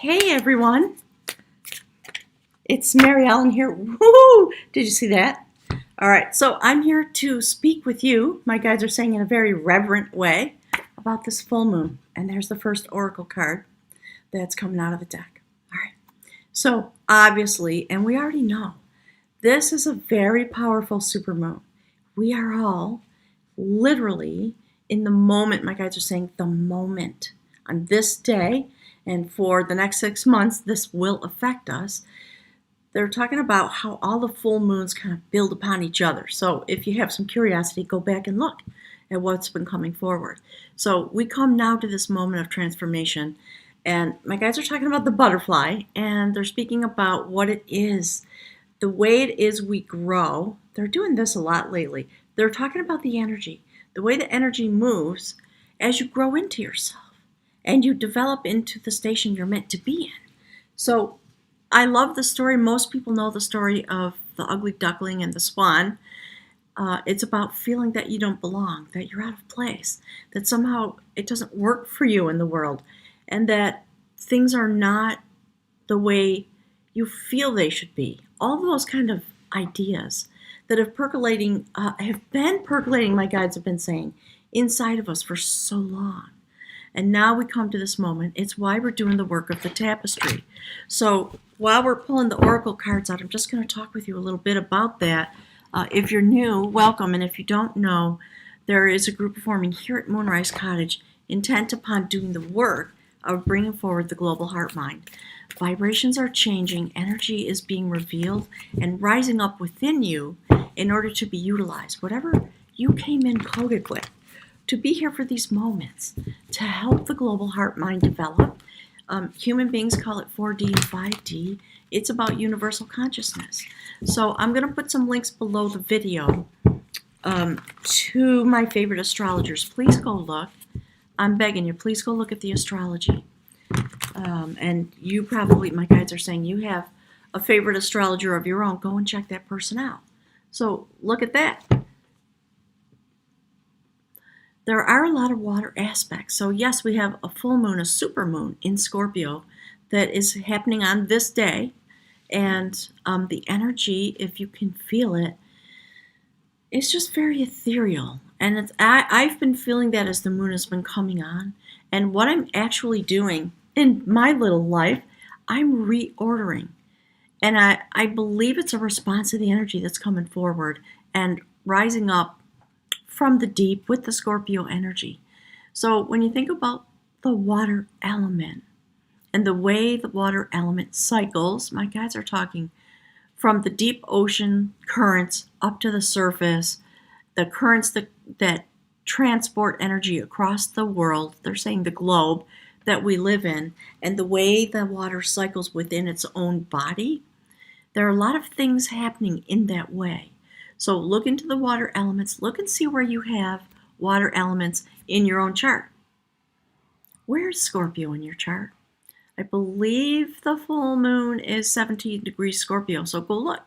Hey everyone, it's Mary Ellen here. Woo! Did you see that? All right, so I'm here to speak with you. My guides are saying in a very reverent way about this full moon. And there's the first oracle card that's coming out of the deck. All right, so obviously, and we already know, this is a very powerful supermoon. We are all literally in the moment. My guides are saying the moment on this day. And for the next 6 months, this will affect us. They're talking about how all the full moons kind of build upon each other. So if you have some curiosity, go back and look at what's been coming forward. So we come now to this moment of transformation. And my guides are talking about the butterfly. And they're speaking about what it is, the way it is we grow. They're doing this a lot lately. They're talking about the energy, the way the energy moves as you grow into yourself. And you develop into the station you're meant to be in. So I love the story. Most people know the story of the ugly duckling and the swan. It's about feeling that you don't belong, that you're out of place, that somehow it doesn't work for you in the world, and that things are not the way you feel they should be. All those kind of ideas that have been percolating, my guides have been saying, inside of us for so long. And now we come to this moment. It's why we're doing the work of the tapestry. So while we're pulling the oracle cards out, I'm just going to talk with you a little bit about that. If you're new, welcome. And if you don't know, there is a group forming here at Moonrise Cottage intent upon doing the work of bringing forward the global heart mind. Vibrations are changing. Energy is being revealed and rising up within you in order to be utilized. Whatever you came in coded with. To be here for these moments, to help the global heart mind develop. Human beings call it 4D and 5D. It's about universal consciousness. So I'm going to put some links below the video to my favorite astrologers. Please go look. I'm begging you, please go look at the astrology. And you probably, my guides are saying, you have a favorite astrologer of your own. Go and check that person out. So look at that. There are a lot of water aspects. So yes, we have a full moon, a supermoon in Scorpio that is happening on this day. And the energy, if you can feel it, is just very ethereal. And I've been feeling that as the moon has been coming on. And what I'm actually doing in my little life, I'm reordering. And I believe it's a response to the energy that's coming forward and rising up from the deep with the Scorpio energy. So when you think about the water element and the way the water element cycles, my guides are talking from the deep ocean currents up to the surface, the currents that transport energy across the world, they're saying the globe that we live in, and the way the water cycles within its own body. There are a lot of things happening in that way. So look into the water elements. Look and see where you have water elements in your own chart. Where's Scorpio in your chart? I believe the full moon is 17 degrees Scorpio. So go look.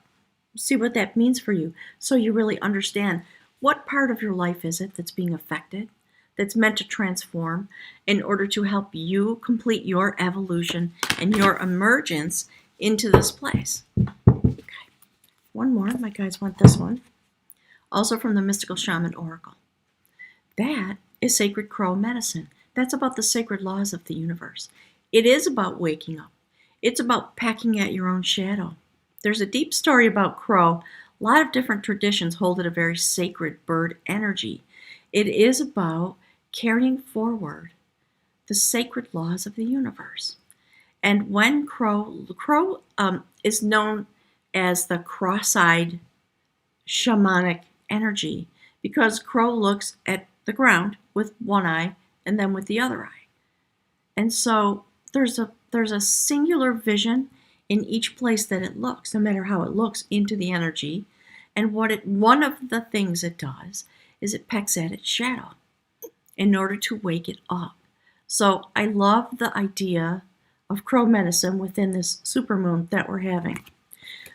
See what that means for you so you really understand what part of your life is it that's being affected, that's meant to transform in order to help you complete your evolution and your emergence into this place. One more. My guides want this one. Also from the Mystical Shaman Oracle. That is sacred crow medicine. That's about the sacred laws of the universe. It is about waking up. It's about pecking at your own shadow. There's a deep story about crow. A lot of different traditions hold it a very sacred bird energy. It is about carrying forward the sacred laws of the universe. And when crow is known as the cross-eyed shamanic energy because crow looks at the ground with one eye and then with the other eye. And so there's a singular vision in each place that it looks, no matter how it looks, into the energy. And one of the things it does is it pecks at its shadow in order to wake it up. So I love the idea of crow medicine within this supermoon that we're having.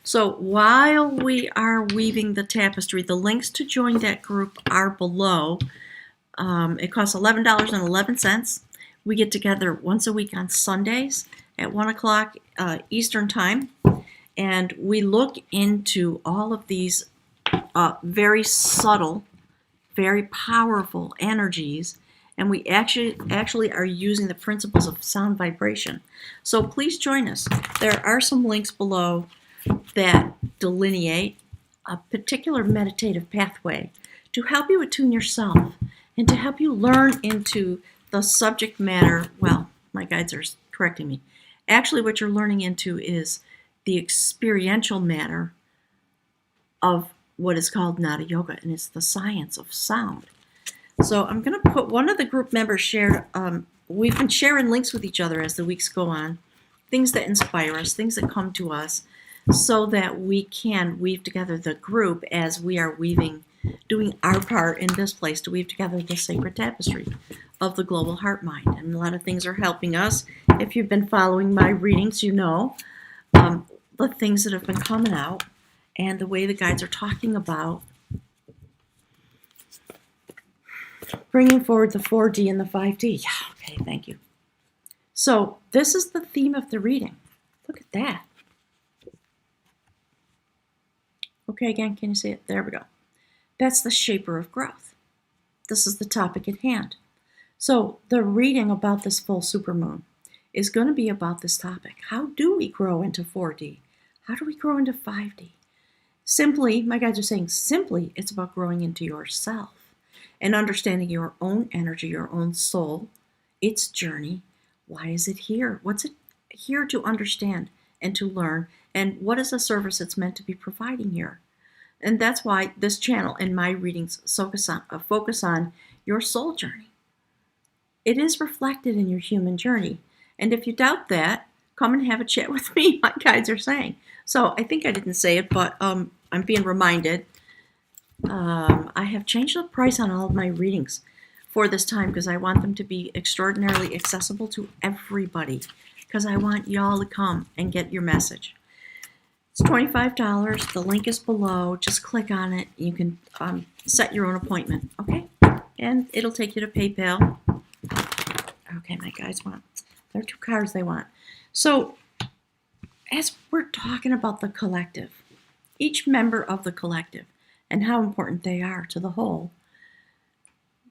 So while we are weaving the tapestry, the links to join that group are below. It costs $11.11. We get together once a week on Sundays at 1 o'clock Eastern Time, and we look into all of these very subtle, very powerful energies, and we actually are using the principles of sound vibration. So please join us. There are some links below that delineate a particular meditative pathway to help you attune yourself and to help you learn into the subject matter. Well, my guides are correcting me. Actually, what you're learning into is the experiential matter of what is called Nada Yoga, and it's the science of sound. So I'm going to put one of the group members shared. We've been sharing links with each other as the weeks go on, things that inspire us, things that come to us, so that we can weave together the group as we are doing our part in this place to weave together the sacred tapestry of the global heart mind. And a lot of things are helping us. If you've been following my readings, you know the things that have been coming out and the way the guides are talking about bringing forward the 4D and the 5D. Yeah, okay, thank you. So this is the theme of the reading. Look at that. Okay, again, can you see it? There we go. That's the shaper of growth. This is the topic at hand. So the reading about this full supermoon is going to be about this topic. How do we grow into 4D? How do we grow into 5D? Simply, my guides are saying, simply, it's about growing into yourself and understanding your own energy, your own soul, its journey. Why is it here? What's it here to understand and to learn? And what is the service it's meant to be providing here? And that's why this channel and my readings focus on your soul journey. It is reflected in your human journey. And if you doubt that, come and have a chat with me, my guides are saying. So I think I didn't say it, but I'm being reminded. I have changed the price on all of my readings for this time because I want them to be extraordinarily accessible to everybody, because I want y'all to come and get your message. It's $25. The link is below. Just click on it. You can set your own appointment, okay? And it'll take you to PayPal. Okay, my guys want, there are 2 cards they want. So as we're talking about the collective, each member of the collective, and how important they are to the whole,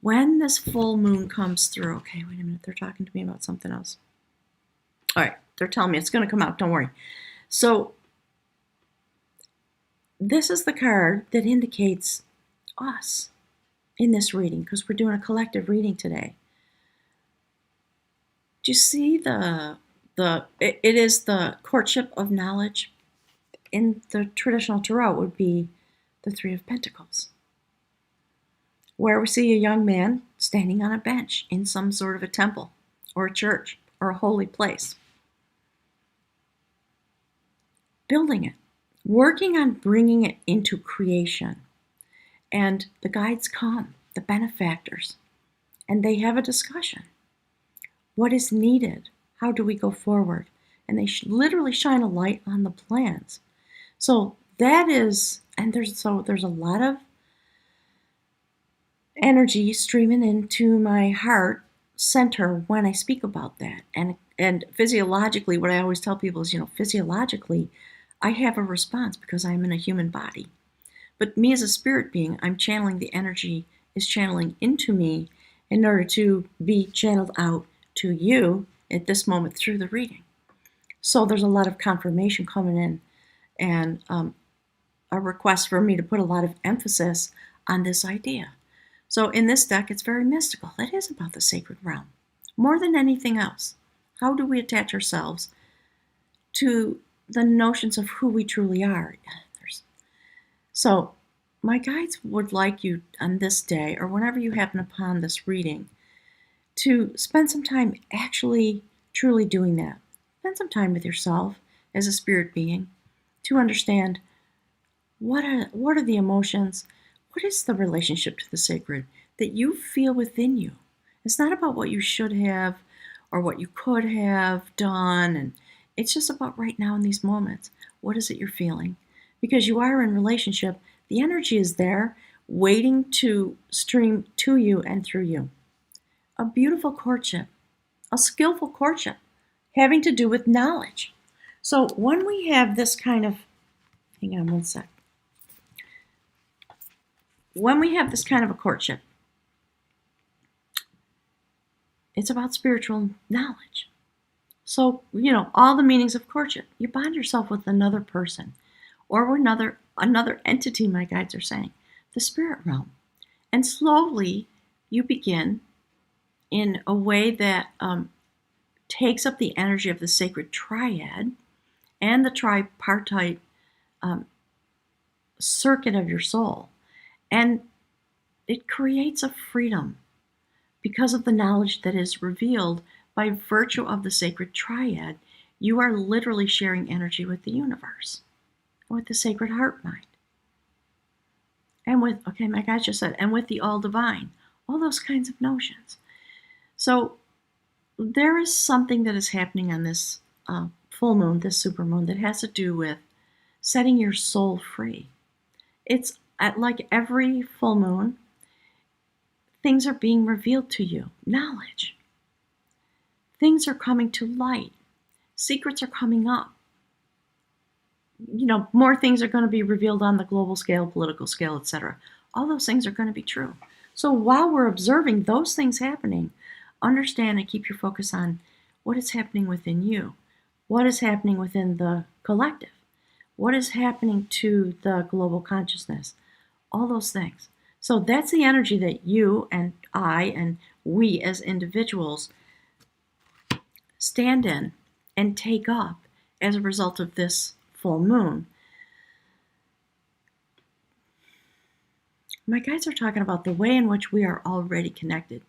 when this full moon comes through, okay, wait a minute, they're talking to me about something else. All right, they're telling me it's going to come out, don't worry. So this is the card that indicates us in this reading, because we're doing a collective reading today. Do you see it is the courtship of knowledge? In the traditional tarot would be the 3 of Pentacles, where we see a young man standing on a bench in some sort of a temple or a church or a holy place, building it, working on bringing it into creation. And the guides come, the benefactors, and they have a discussion. What is needed? How do we go forward? And they literally shine a light on the plans. So that is, and there's a lot of energy streaming into my heart center when I speak about that. And physiologically, what I always tell people is, physiologically, I have a response because I'm in a human body. But me as a spirit being, I'm channeling the energy is channeling into me in order to be channeled out to you at this moment through the reading. So there's a lot of confirmation coming in, and a request for me to put a lot of emphasis on this idea. So in this deck, it's very mystical. It is about the sacred realm. More than anything else, how do we attach ourselves to the notions of who we truly are? So my guides would like you on this day, or whenever you happen upon this reading, to spend some time actually truly doing that. Spend some time with yourself as a spirit being to understand what are the emotions, what is the relationship to the sacred that you feel within you. It's not about what you should have or what you could have done, and it's just about right now in these moments. What is it you're feeling? Because you are in relationship, the energy is there waiting to stream to you and through you. A beautiful courtship. a skillful courtship having to do with knowledge. So when we have this kind of, hang on one sec. When we have this kind of a courtship, it's about spiritual knowledge. So, all the meanings of courtship. You bond yourself with another person or another entity, my guides are saying, the spirit realm. And slowly you begin in a way that takes up the energy of the sacred triad and the tripartite circuit of your soul. And it creates a freedom because of the knowledge that is revealed by virtue of the sacred triad. You are literally sharing energy with the universe, with the sacred heart mind. And with, my guys just said, and with the all divine, all those kinds of notions. So there is something that is happening on this full moon, this supermoon, that has to do with setting your soul free. It's like every full moon, things are being revealed to you. Knowledge. Things are coming to light. Secrets are coming up. More things are going to be revealed on the global scale, political scale, etc. All those things are going to be true. So while we're observing those things happening, understand and keep your focus on what is happening within you. What is happening within the collective? What is happening to the global consciousness? All those things. So that's the energy that you and I and we as individuals stand in and take up as a result of this full moon. My guides are talking about the way in which we are already connected.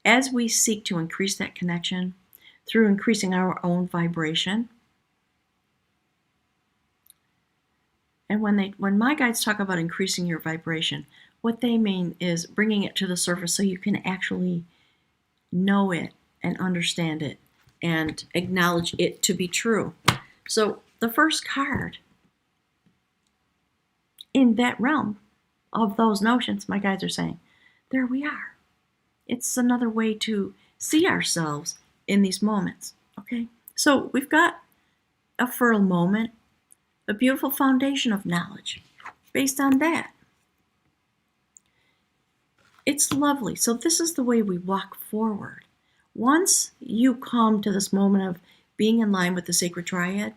As we seek to increase that connection through increasing our own vibration. And when my guides talk about increasing your vibration, what they mean is bringing it to the surface so you can actually know it and understand it and acknowledge it to be true. So the first card in that realm of those notions, my guides are saying, there we are. It's another way to see ourselves in these moments. Okay, so we've got a fertile moment, a beautiful foundation of knowledge based on that. It's lovely. So this is the way we walk forward. Once you come to this moment of being in line with the sacred triad,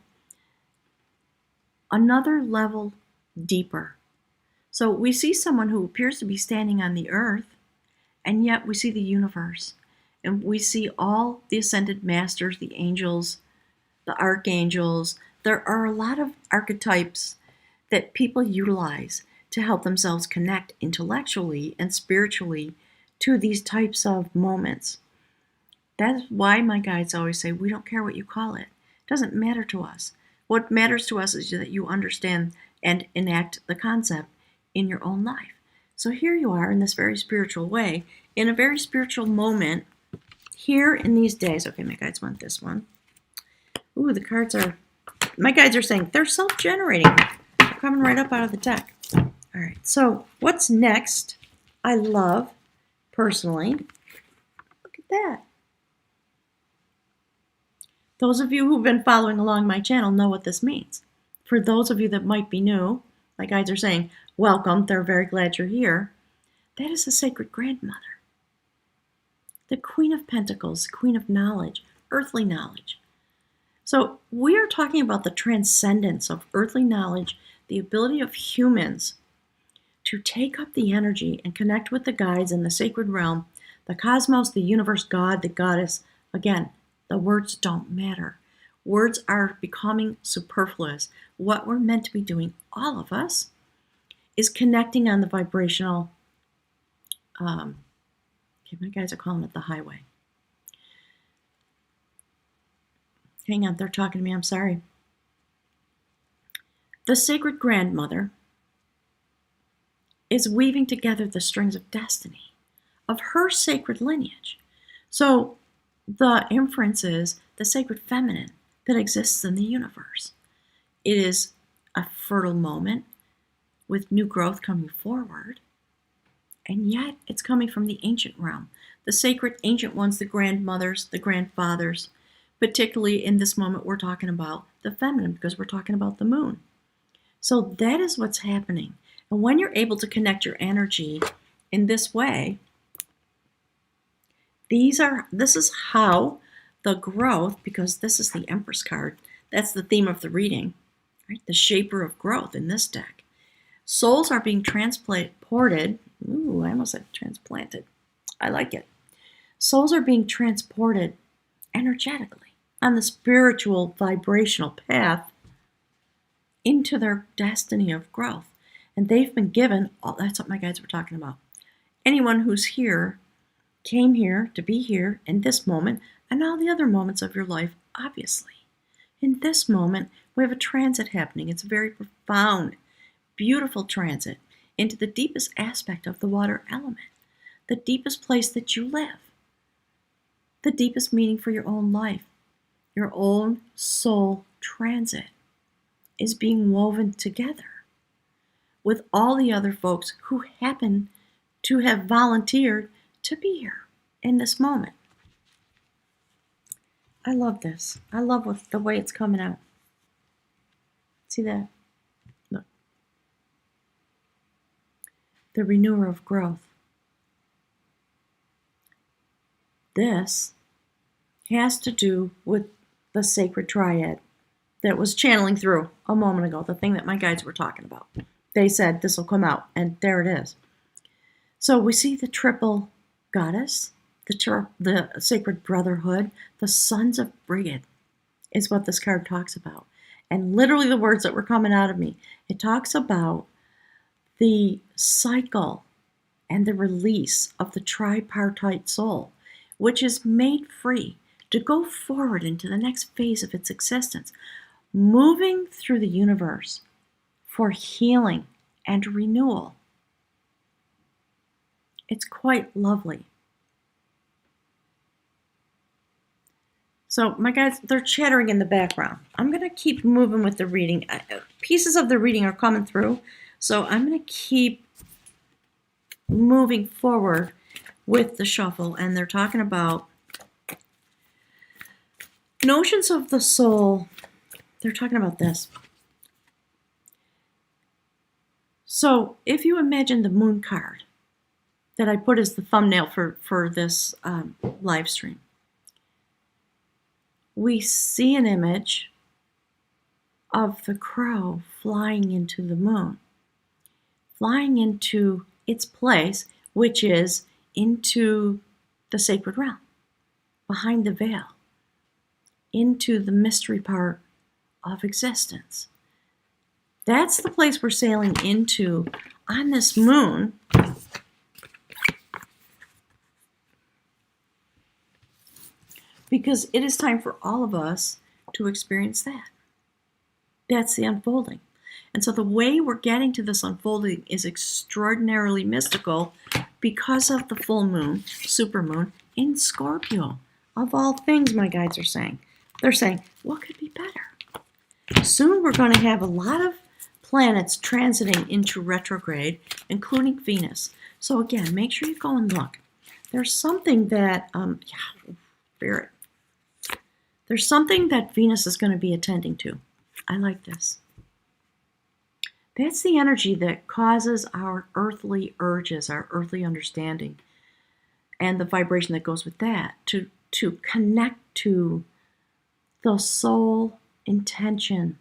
another level deeper. So we see someone who appears to be standing on the earth, and yet we see the universe. And we see all the ascended masters, the angels, the archangels. There are a lot of archetypes that people utilize to help themselves connect intellectually and spiritually to these types of moments. That's why my guides always say, we don't care what you call it. It doesn't matter to us. What matters to us is that you understand and enact the concept in your own life. So here you are in this very spiritual way, in a very spiritual moment, here in these days. Okay, my guides want this one. Ooh, the cards are, my guides are saying they're self-generating. They're coming right up out of the deck. All right, so what's next? I love, personally, look at that. Those of you who've been following along my channel know what this means. For those of you that might be new, my guides are saying, welcome, they're very glad you're here. That is the sacred grandmother. The Queen of Pentacles, Queen of Knowledge, earthly knowledge. So we are talking about the transcendence of earthly knowledge, the ability of humans to take up the energy and connect with the guides in the sacred realm, the cosmos, the universe, God, the goddess. Again, the words don't matter. Words are becoming superfluous. What we're meant to be doing, all of us, is connecting on the vibrational, my guys are calling it the highway. Hang on, they're talking to me, I'm sorry. The sacred grandmother is weaving together the strings of destiny of her sacred lineage. So the inference is the sacred feminine that exists in the universe. It is a fertile moment with new growth coming forward. And yet it's coming from the ancient realm. The sacred ancient ones, the grandmothers, the grandfathers. Particularly in this moment, we're talking about the feminine because we're talking about the moon. So that is what's happening. And when you're able to connect your energy in this way, this is how the growth, because this is the Empress card, that's the theme of the reading, right? The shaper of growth in this deck. Souls are being transported. Ooh, I almost said transplanted. I like it. Souls are being transported energetically on the spiritual vibrational path into their destiny of growth. And they've been given, that's what my guides were talking about. Anyone who's here came here to be here in this moment and all the other moments of your life, obviously. In this moment, we have a transit happening. It's a very profound, beautiful transit into the deepest aspect of the water element, the deepest place that you live, the deepest meaning for your own life. Your own soul transit is being woven together with all the other folks who happen to have volunteered to be here in this moment. I love this. I love the way it's coming out. See that? Look. The renewer of growth. This has to do with the sacred triad that was channeling through a moment ago, the thing that my guides were talking about. They said this will come out, and there it is. So we see the triple goddess, the sacred brotherhood, the sons of Brigid is what this card talks about. And literally the words that were coming out of me, it talks about the cycle and the release of the tripartite soul, which is made free to go forward into the next phase of its existence, moving through the universe for healing and renewal. It's quite lovely. So my guys, they're chattering in the background. I'm going to keep moving with the reading. Pieces of the reading are coming through, so I'm going to keep moving forward with the shuffle. And they're talking about notions of the soul. They're talking about this. So if you imagine the moon card that I put as the thumbnail for this live stream, we see an image of the crow flying into the moon, flying into its place, which is into the sacred realm, behind the veil, into the mystery part of existence. That's the place we're sailing into on this moon. Because it is time for all of us to experience that. That's the unfolding. And so the way we're getting to this unfolding is extraordinarily mystical because of the full moon, supermoon, in Scorpio. Of all things, my guides are saying. They're saying, what could be better? Soon we're going to have a lot of planets transiting into retrograde, including Venus. So again, make sure you go and look. There's something that, Spirit. There's something that Venus is going to be attending to. I like this. That's the energy that causes our earthly urges, our earthly understanding, and the vibration that goes with that to connect to the soul intention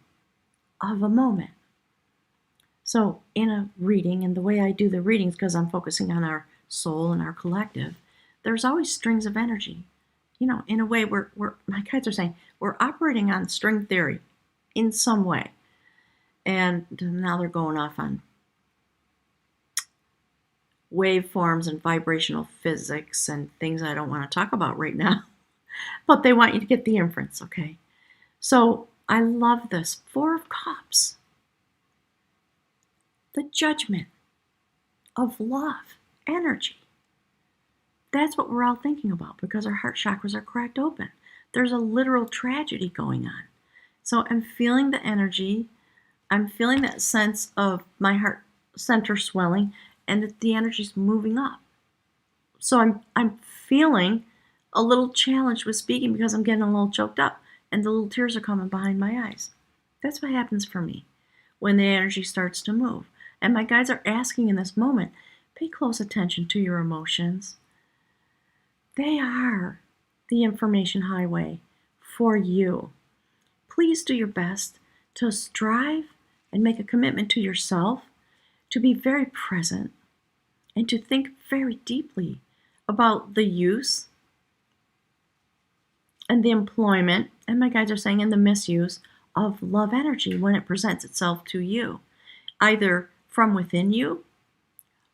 of a moment. So in a reading, and the way I do the readings, because I'm focusing on our soul and our collective, there's always strings of energy. You know, in a way, we're my guides are saying, we're operating on string theory in some way. And now they're going off on waveforms and vibrational physics and things I don't want to talk about right now. But they want you to get the inference, okay? So I love this. 4 of Cups. The judgment of love, energy. That's what we're all thinking about because our heart chakras are cracked open. There's a literal tragedy going on. So I'm feeling the energy. I'm feeling that sense of my heart center swelling. and that the energy's moving up. So I'm feeling a little challenged with speaking because I'm getting a little choked up and the little tears are coming behind my eyes. That's what happens for me when the energy starts to move. And my guides are asking in this moment, pay close attention to your emotions. They are the information highway for you. Please do your best to strive and make a commitment to yourself to be very present and to think very deeply about the use and the employment, and my guides are saying, and the misuse of love energy when it presents itself to you, either from within you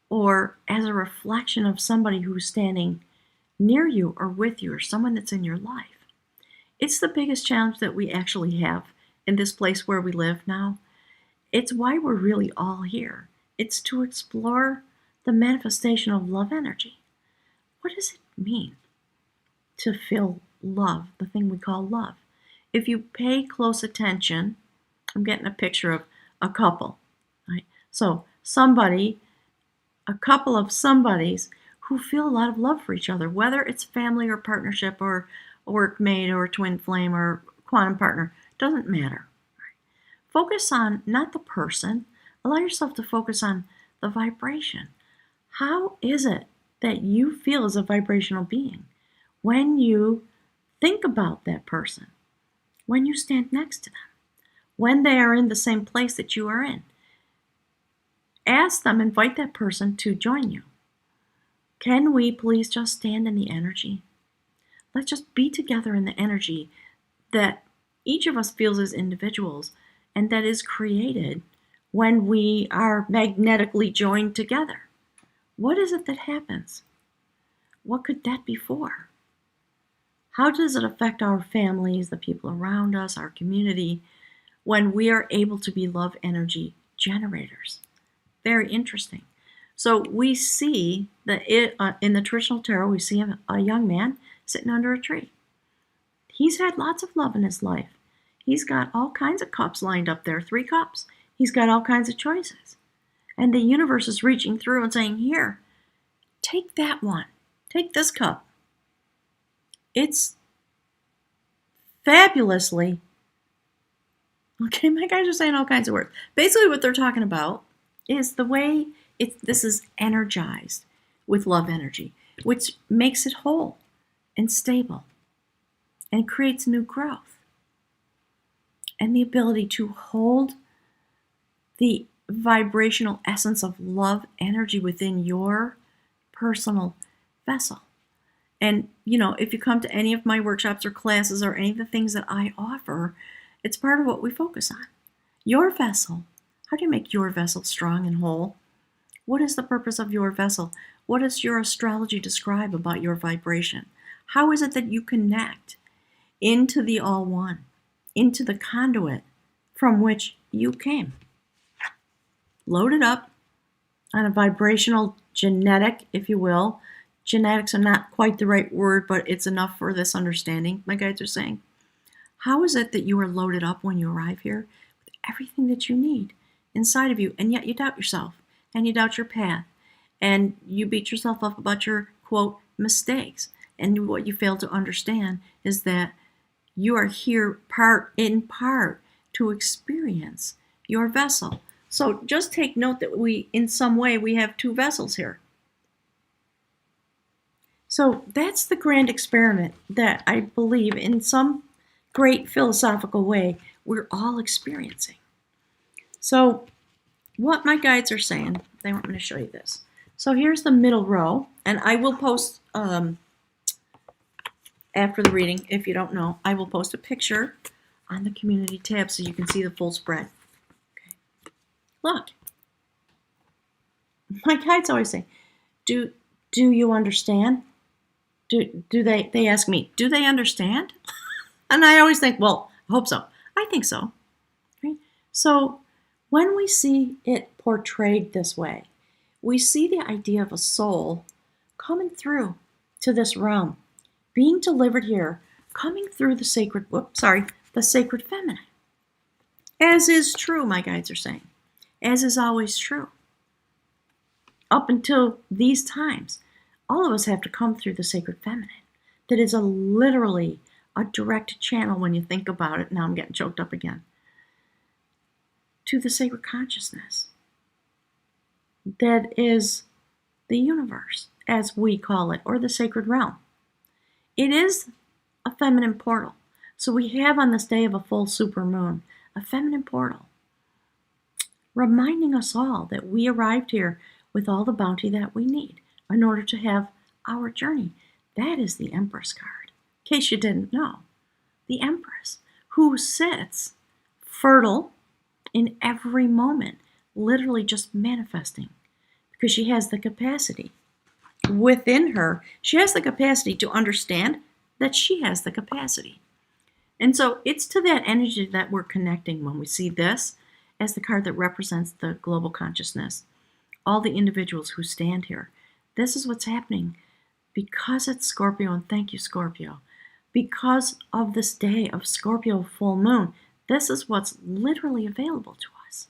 or as a reflection of somebody who's standing near you or with you or someone that's in your life. It's the biggest challenge that we actually have in this place where we live now. It's why we're really all here. It's to explore the manifestation of love energy. What does it mean to feel love, the thing we call love? If you pay close attention, I'm getting a picture of a couple, right? So a couple of somebodies who feel a lot of love for each other, whether it's family or partnership or a workmate or a twin flame or quantum partner, doesn't matter. Focus on not the person, allow yourself to focus on the vibration. How is it that you feel as a vibrational being when you think about that person, when you stand next to them, when they are in the same place that you are in? Ask them, invite that person to join you. Can we please just stand in the energy? Let's just be together in the energy that each of us feels as individuals and that is created when we are magnetically joined together. What is it that happens? What could that be for? How does it affect our families, the people around us, our community, when we are able to be love energy generators? Very interesting. So we see that in the traditional tarot, we see a young man sitting under a tree. He's had lots of love in his life. He's got all kinds of cups lined up there, 3 cups. He's got all kinds of choices. And the universe is reaching through and saying, here, take that one. Take this cup. It's fabulously, okay, my guys are saying all kinds of words. Basically what they're talking about is the way this is energized with love energy, which makes it whole and stable and creates new growth and the ability to hold the vibrational essence of love energy within your personal vessel. And, if you come to any of my workshops or classes or any of the things that I offer, it's part of what we focus on. Your vessel. How do you make your vessel strong and whole? What is the purpose of your vessel? What does your astrology describe about your vibration? How is it that you connect into the all one, into the conduit from which you came? Load it up on a vibrational genetic, if you will. Genetics are not quite the right word, but it's enough for this understanding, my guides are saying. How is it that you are loaded up when you arrive here with everything that you need inside of you, and yet you doubt yourself, and you doubt your path, and you beat yourself up about your, quote, mistakes. And what you fail to understand is that you are here in part to experience your vessel. So just take note that in some way, we have 2 vessels here. So that's the grand experiment that I believe in some great philosophical way we're all experiencing. So what my guides are saying, they want me to show you this. So here's the middle row, and I will post, after the reading, if you don't know, I will post a picture on the community tab so you can see the full spread. Okay. Look. My guides always say, do you understand? Do they ask me, do they understand? And I always think, well, I hope so. I think so. Okay? So when we see it portrayed this way, we see the idea of a soul coming through to this realm, being delivered here, coming through the sacred feminine. As is true, my guides are saying. As is always true. up until these times, all of us have to come through the sacred feminine. That is literally a direct channel when you think about it. Now I'm getting choked up again. To the sacred consciousness. That is the universe, as we call it, or the sacred realm. It is a feminine portal. So we have on this day of a full super moon, a feminine portal, reminding us all that we arrived here with all the bounty that we need in order to have our journey. That is the Empress card, in case you didn't know. The Empress, who sits fertile in every moment, literally just manifesting, because she has the capacity within her. She has the capacity to understand that she has the capacity. And so it's to that energy that we're connecting when we see this as the card that represents the global consciousness, all the individuals who stand here. This is what's happening because it's Scorpio, and thank you, Scorpio. Because of this day of Scorpio full moon, this is what's literally available to us.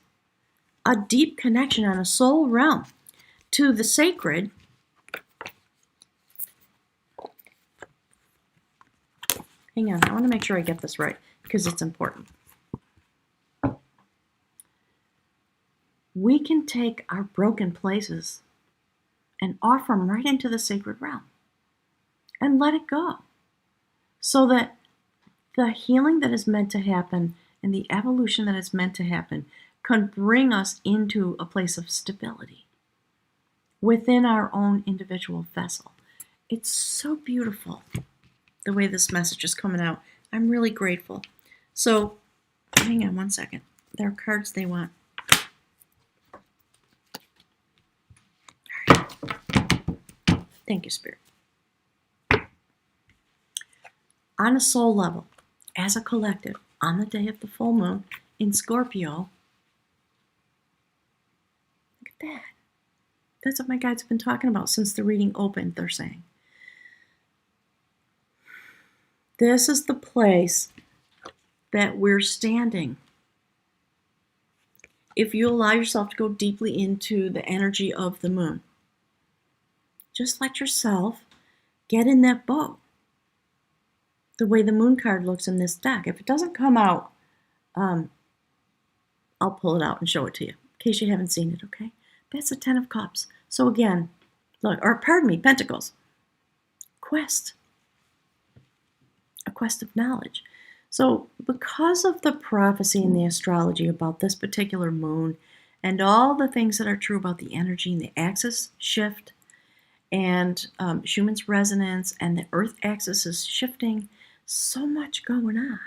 A deep connection on a soul realm to the sacred. Hang on, I want to make sure I get this right because it's important. We can take our broken places and offer them right into the sacred realm and let it go, so that the healing that is meant to happen and the evolution that is meant to happen can bring us into a place of stability within our own individual vessel. It's so beautiful the way this message is coming out. I'm really grateful. So, hang on one second. There are cards they want. All right. Thank you, Spirit. On a soul level, as a collective, on the day of the full moon in Scorpio, look at that. That's what my guides have been talking about since the reading opened, they're saying. This is the place that we're standing. If you allow yourself to go deeply into the energy of the moon, just let yourself get in that boat. The way the moon card looks in this deck. If it doesn't come out, I'll pull it out and show it to you, in case you haven't seen it, okay? That's a 10 of Cups. So again, look, or pardon me, Pentacles. Quest. A quest of knowledge. So because of the prophecy in the astrology about this particular moon and all the things that are true about the energy and the axis shift and Schumann's resonance and the earth axis is shifting, so much going on.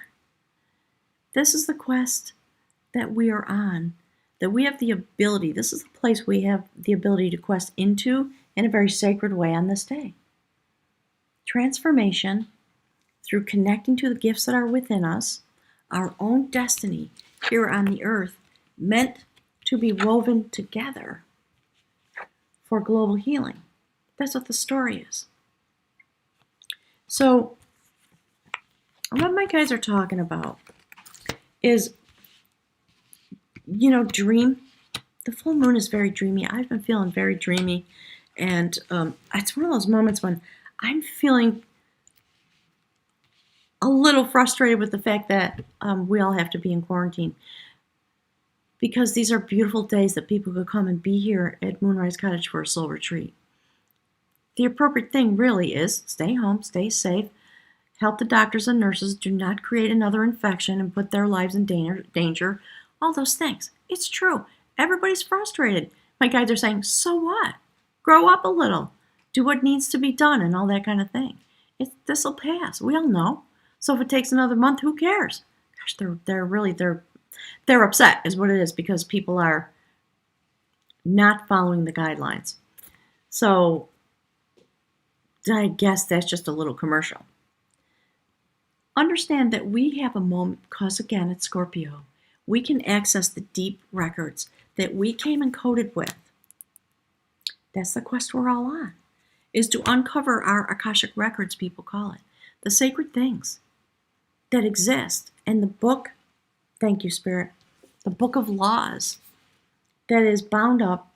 This is the quest that we are on, that we have the ability, this is the place we have the ability to quest into in a very sacred way on this day. Transformation through connecting to the gifts that are within us, our own destiny here on the earth, meant to be woven together for global healing. That's what the story is. So, what my guys are talking about is, dream. The full moon is very dreamy. I've been feeling very dreamy, and it's one of those moments when I'm feeling a little frustrated with the fact that we all have to be in quarantine, because these are beautiful days that people could come and be here at Moonrise Cottage for a soul retreat. The appropriate thing really is stay home, stay safe, help the doctors and nurses, do not create another infection and put their lives in danger, all those things. It's true. Everybody's frustrated. My guides are saying, so what? Grow up a little. Do what needs to be done and all that kind of thing. This will pass. We all know. So if it takes another month, who cares? Gosh, they're upset is what it is, because people are not following the guidelines. So I guess that's just a little commercial. Understand that we have a moment, because again, it's Scorpio. We can access the deep records that we came encoded with. That's the quest we're all on, is to uncover our Akashic records, people call it. The sacred things that exist in the book, thank you, Spirit, the book of laws that is bound up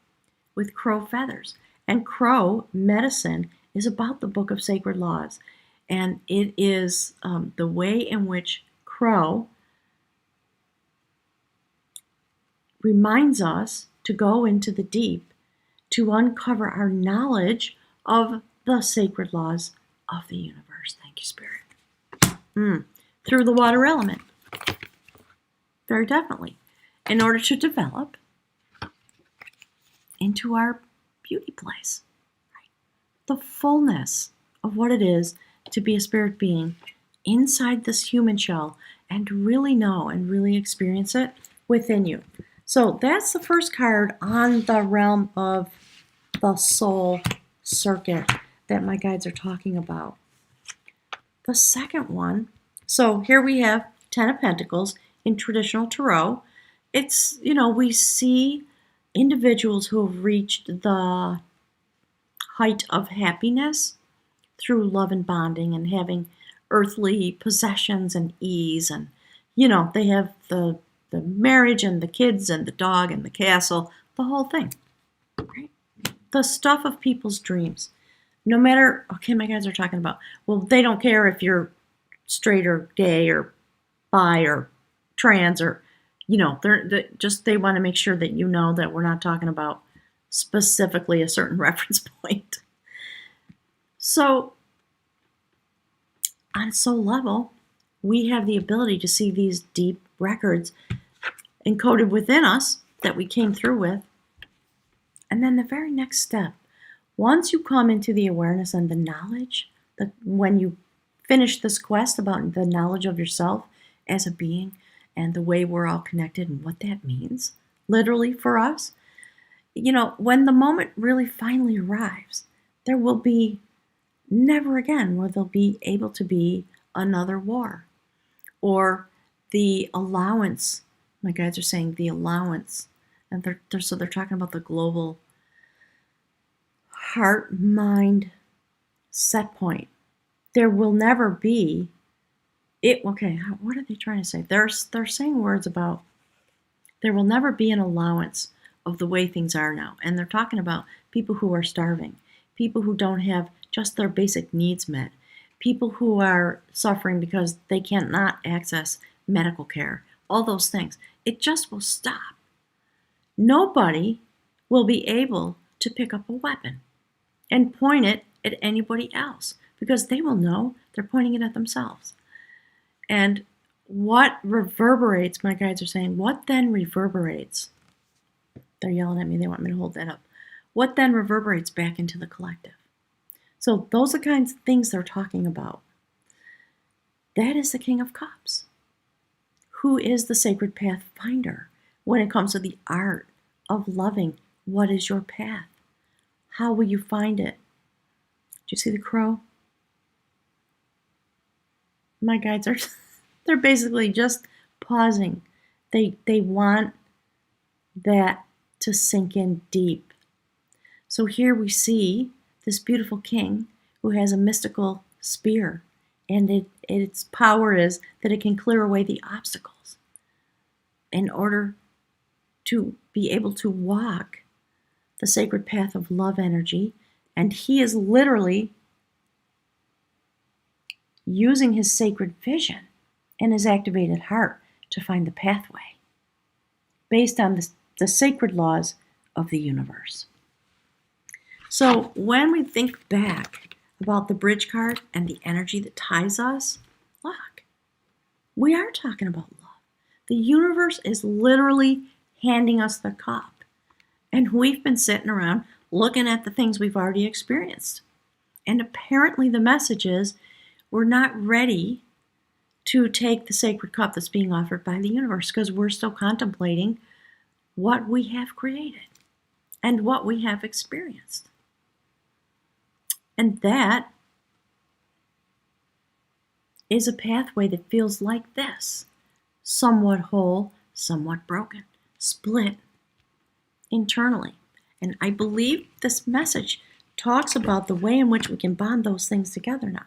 with crow feathers. And crow medicine is about the Book of Sacred Laws. And it is the way in which crow reminds us to go into the deep, to uncover our knowledge of the sacred laws of the universe. Thank you, Spirit. Through the water element. Very definitely. In order to develop into our beauty place. Right? The fullness of what it is to be a spirit being inside this human shell and really know and really experience it within you. So that's the first card on the realm of the soul circuit that my guides are talking about. The second one, so here we have 10 of Pentacles in traditional tarot. It's, we see individuals who have reached the height of happiness through love and bonding and having earthly possessions and ease. And, they have the marriage and the kids and the dog and the castle, the whole thing. Right? The stuff of people's dreams. No matter, okay, my guys are talking about, well, they don't care if you're straight or gay or bi or trans or, they want to make sure that you know that we're not talking about specifically a certain reference point. So, on a soul level, we have the ability to see these deep records encoded within us that we came through with. And then the very next step, once you come into the awareness and the knowledge, when you finish this quest about the knowledge of yourself as a being and the way we're all connected and what that means, literally for us, when the moment really finally arrives, there will be never again will there be able to be another war or the allowance. My guides are saying the allowance, and they're talking about the global heart mind set point. There will never be it. Okay, what are they trying to say? They're saying words about there will never be an allowance of the way things are now, and they're talking about people who are starving, people who don't have just their basic needs met, people who are suffering because they cannot access medical care, all those things. It just will stop. Nobody will be able to pick up a weapon and point it at anybody else because they will know they're pointing it at themselves. And what reverberates, my guides are saying, what then reverberates? They're yelling at me, they want me to hold that up. What then reverberates back into the collective? So those are the kinds of things they're talking about. That is the King of Cups, who is the sacred path finder when it comes to the art of loving. What is your path? How will you find it? Do you see the crow? My guides are, they're basically just pausing. They want that to sink in deep. So here we see this beautiful king who has a mystical spear, and its power is that it can clear away the obstacles in order to be able to walk the sacred path of love energy. And he is literally using his sacred vision and his activated heart to find the pathway based on the sacred laws of the universe. So when we think back about the bridge card and the energy that ties us, look, we are talking about love. The universe is literally handing us the cup. And we've been sitting around looking at the things we've already experienced. And apparently the message is we're not ready to take the sacred cup that's being offered by the universe because we're still contemplating what we have created and what we have experienced. And that is a pathway that feels like this, somewhat whole, somewhat broken, split internally. And I believe this message talks about the way in which we can bond those things together now.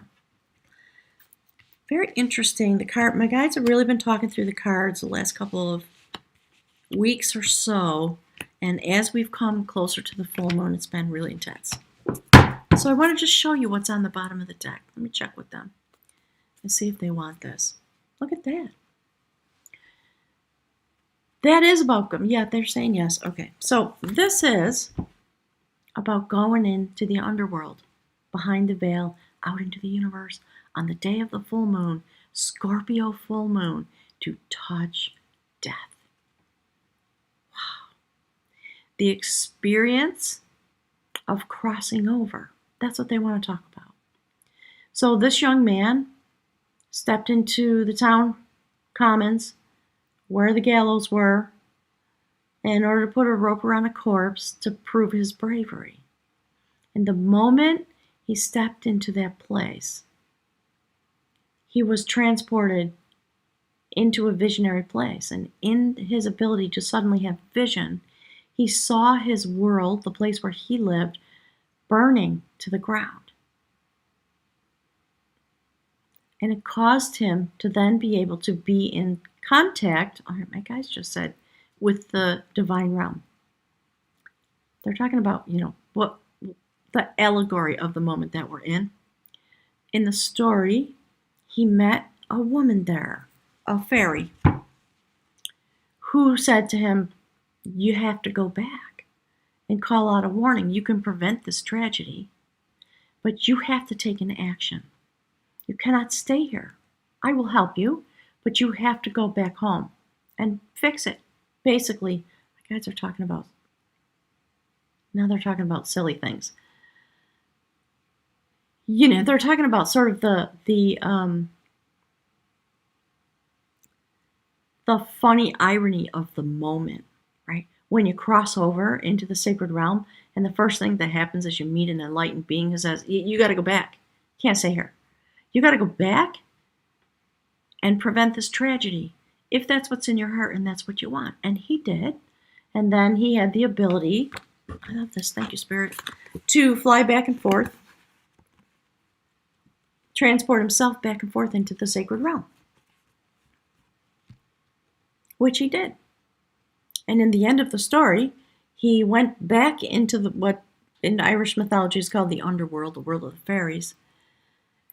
Very interesting. The card, my guides have really been talking through the cards the last couple of weeks or so, And as we've come closer to the full moon, it's been really intense. So I want to just show you what's on the bottom of the deck. Let me check with them and see if they want this. Look at that. That is about them. Yeah, they're saying yes. Okay, so this is about going into the underworld, behind the veil, out into the universe, on the day of the full moon, Scorpio full moon, to touch death. Wow. The experience of crossing over. That's what they want to talk about. So this young man stepped into the town commons where the gallows were in order to put a rope around a corpse to prove his bravery. And the moment he stepped into that place, he was transported into a visionary place. And in his ability to suddenly have vision, he saw his world, the place where he lived, burning to the ground. And it caused him to then be able to be in contact, my guys just said, with the divine realm. They're talking about, what the allegory of the moment that we're in. In the story, he met a woman there, a fairy, who said to him, you have to go back and call out a warning. You can prevent this tragedy, but you have to take an action. You cannot stay here. I will help you, but you have to go back home and fix it. Basically, my guys are talking about, now they're talking about silly things. They're talking about sort of the funny irony of the moment, right? When you cross over into the sacred realm, and the first thing that happens is you meet an enlightened being who says, you got to go back. You can't stay here. You got to go back and prevent this tragedy, if that's what's in your heart and that's what you want. And he did. And then he had the ability, I love this, thank you, Spirit, to fly back and forth, transport himself back and forth into the sacred realm, which he did. And in the end of the story, he went back into what in Irish mythology is called the underworld, the world of the fairies.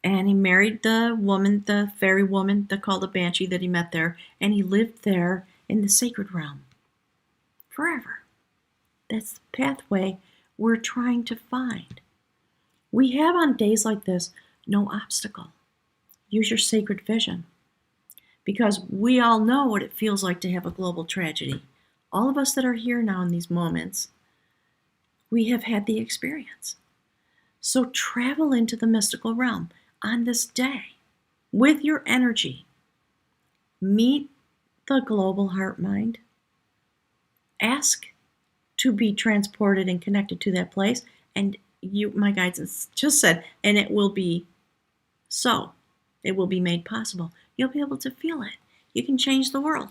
And he married the woman, the fairy woman, called a banshee that he met there, and he lived there in the sacred realm forever. That's the pathway we're trying to find. We have on days like this no obstacle. Use your sacred vision, because we all know what it feels like to have a global tragedy. All of us that are here now in these moments, we have had the experience. So travel into the mystical realm on this day with your energy. Meet the global heart mind. Ask to be transported and connected to that place. And you, my guides just said, and it will be so. It will be made possible. You'll be able to feel it. You can change the world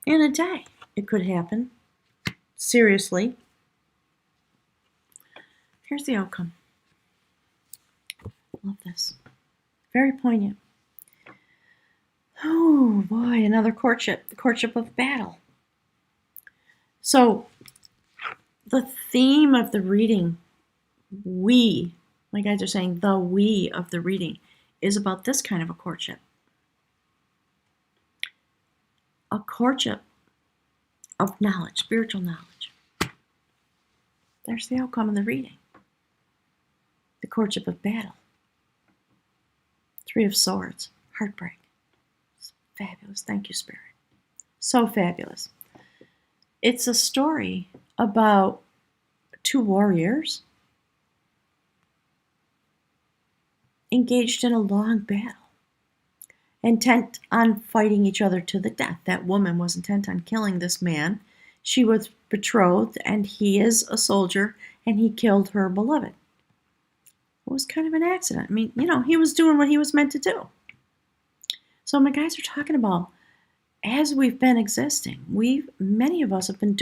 in a day. It could happen. Seriously. Here's the outcome. Love this. Very poignant. Oh boy, another courtship. The courtship of battle. So, the theme of the reading, my guides are saying the we of the reading, is about this kind of a courtship. A courtship of knowledge, spiritual knowledge. There's the outcome of the reading. The courtship of battle. Three of Swords, heartbreak. It's fabulous. Thank you, Spirit. So fabulous. It's a story about two warriors engaged in a long battle, intent on fighting each other to the death. That woman was intent on killing this man. She was betrothed, and he is a soldier, and he killed her beloved. It was kind of an accident. I mean, he was doing what he was meant to do. So my guys are talking about, as we've been existing, many of us have been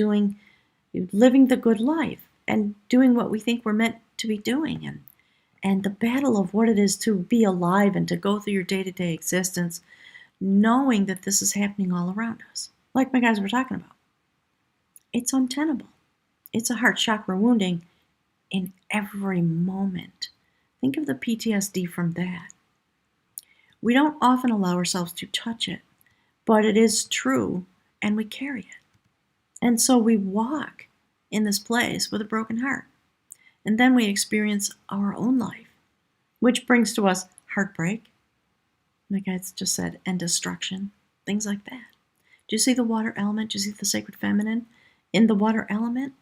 living the good life and doing what we think we're meant to be doing. And the battle of what it is to be alive and to go through your day-to-day existence, knowing that this is happening all around us. Like my guys were talking about. It's untenable. It's a heart chakra wounding in every moment. Think of the PTSD from that. We don't often allow ourselves to touch it, but it is true, and we carry it. And so we walk in this place with a broken heart. And then we experience our own life, which brings to us heartbreak, like I just said, and destruction, things like that. Do you see the water element? Do you see the sacred feminine in the water element?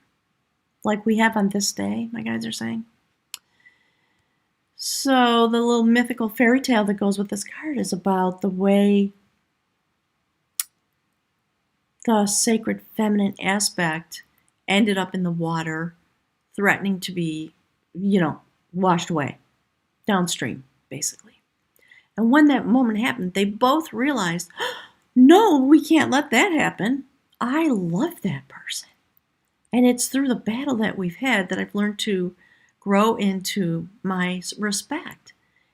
Like we have on this day, my guides are saying. So the little mythical fairy tale that goes with this card is about the way the sacred feminine aspect ended up in the water, threatening to be, washed away, downstream, basically. And when that moment happened, they both realized, no, we can't let that happen. I love that person. And it's through the battle that we've had that I've learned to grow into my respect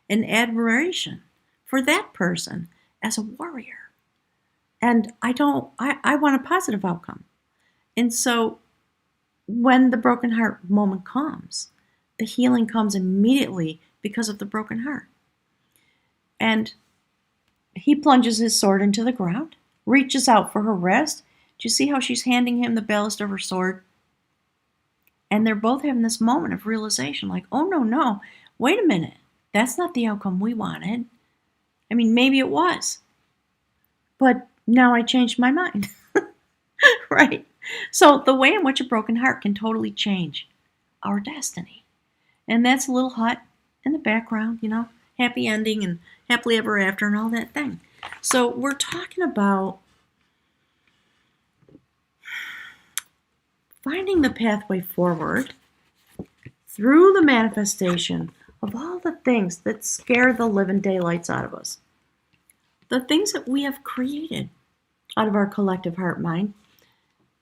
and admiration for that person as a warrior. And I want a positive outcome. And so when the broken heart moment comes, the healing comes immediately because of the broken heart. And he plunges his sword into the ground, reaches out for her wrist. Do you see how she's handing him the ballast of her sword? And they're both having this moment of realization, like, oh, no, wait a minute. That's not the outcome we wanted. I mean, maybe it was. But now I changed my mind. Right? So the way in which a broken heart can totally change our destiny. And that's a little hut in the background, happy ending and happily ever after and all that thing. So we're talking about finding the pathway forward through the manifestation of all the things that scare the living daylights out of us. The things that we have created out of our collective heart mind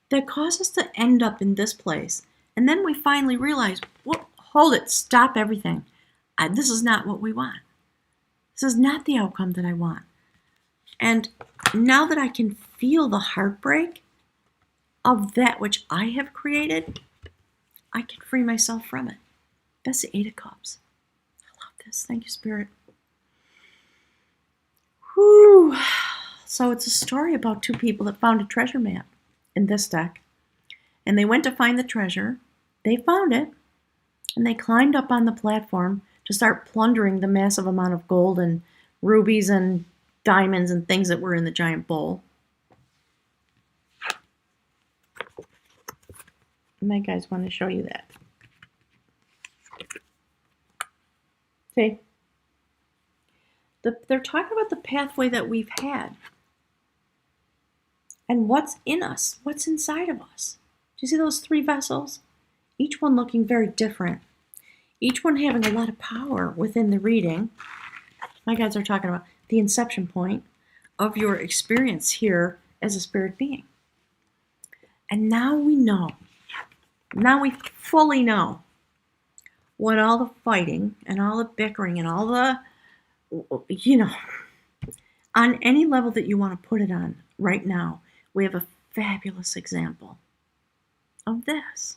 that cause us to end up in this place. And then we finally realize, hold it, stop everything. This is not what we want. This is not the outcome that I want. And now that I can feel the heartbreak of that which I have created, I can free myself from it. That's the 8 of Cups. I love this. Thank you, Spirit. Whew. So it's a story about 2 people that found a treasure map in this deck. And they went to find the treasure. They found it. And they climbed up on the platform to start plundering the massive amount of gold and rubies and diamonds and things that were in the giant bowl. My guys want to show you that. See? They're talking about the pathway that we've had. And what's in us, what's inside of us. Do you see those 3 vessels? Each one looking very different. Each one having a lot of power within the reading. My guides are talking about the inception point of your experience here as a spirit being. And now we know. Now we fully know what all the fighting and all the bickering and all the, on any level that you want to put it on right now, we have a fabulous example of this.